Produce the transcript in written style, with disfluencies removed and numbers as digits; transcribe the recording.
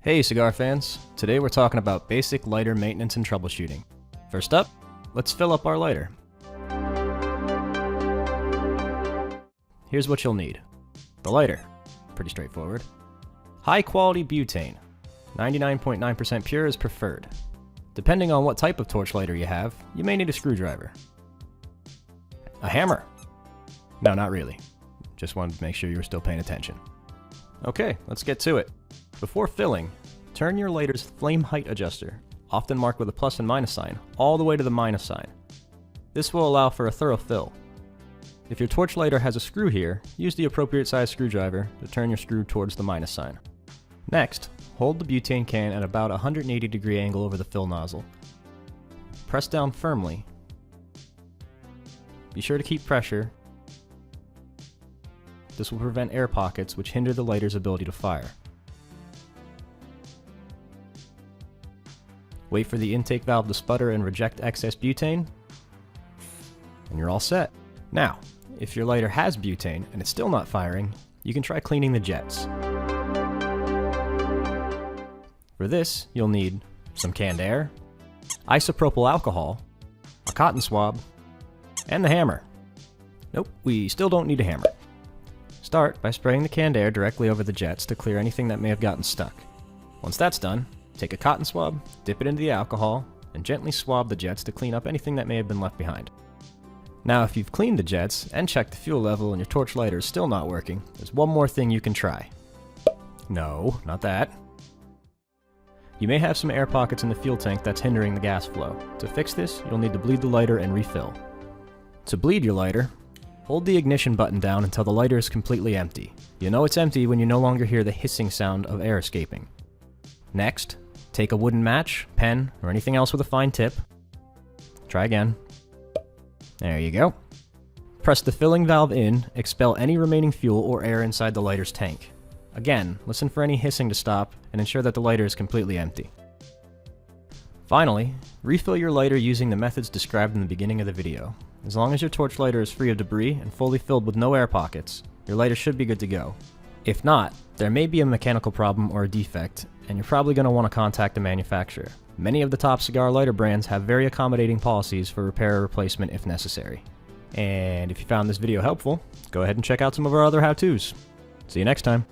Hey cigar fans, today we're talking about basic lighter maintenance and troubleshooting. First up, let's fill up our lighter. Here's what you'll need. The lighter, pretty straightforward. High quality butane, 99.9% pure is preferred. Depending on what type of torch lighter you have, you may need a screwdriver. A hammer. No, not really. Just wanted to make sure you were still paying attention. Okay, let's get to it. Before filling, turn your lighter's flame height adjuster, often marked with a plus and minus sign, all the way to the minus sign. This will allow for a thorough fill. If your torch lighter has a screw here, use the appropriate size screwdriver to turn your screw towards the minus sign. Next, hold the butane can at about a 180-degree angle over the fill nozzle. Press down firmly. Be sure to keep pressure. This will prevent air pockets which hinder the lighter's ability to fire. Wait for the intake valve to sputter and reject excess butane, and you're all set. Now, if your lighter has butane and it's still not firing, you can try cleaning the jets. For this, you'll need some canned air, isopropyl alcohol, a cotton swab, and the hammer. Nope, we still don't need a hammer. Start by spraying the canned air directly over the jets to clear anything that may have gotten stuck. Once that's done, take a cotton swab, dip it into the alcohol, and gently swab the jets to clean up anything that may have been left behind. Now if you've cleaned the jets and checked the fuel level and your torch lighter is still not working, there's one more thing you can try. No, not that. You may have some air pockets in the fuel tank that's hindering the gas flow. To fix this, you'll need to bleed the lighter and refill. To bleed your lighter, hold the ignition button down until the lighter is completely empty. You'll know it's empty when you no longer hear the hissing sound of air escaping. Next, take a wooden match, pen, or anything else with a fine tip. Try again. There you go. Press the filling valve in, expel any remaining fuel or air inside the lighter's tank. Again, listen for any hissing to stop, and ensure that the lighter is completely empty. Finally, refill your lighter using the methods described in the beginning of the video. As long as your torch lighter is free of debris and fully filled with no air pockets, your lighter should be good to go. If not, there may be a mechanical problem or a defect, and you're probably going to want to contact the manufacturer. Many of the top cigar lighter brands have very accommodating policies for repair or replacement if necessary. And if you found this video helpful, go ahead and check out some of our other how-tos. See you next time.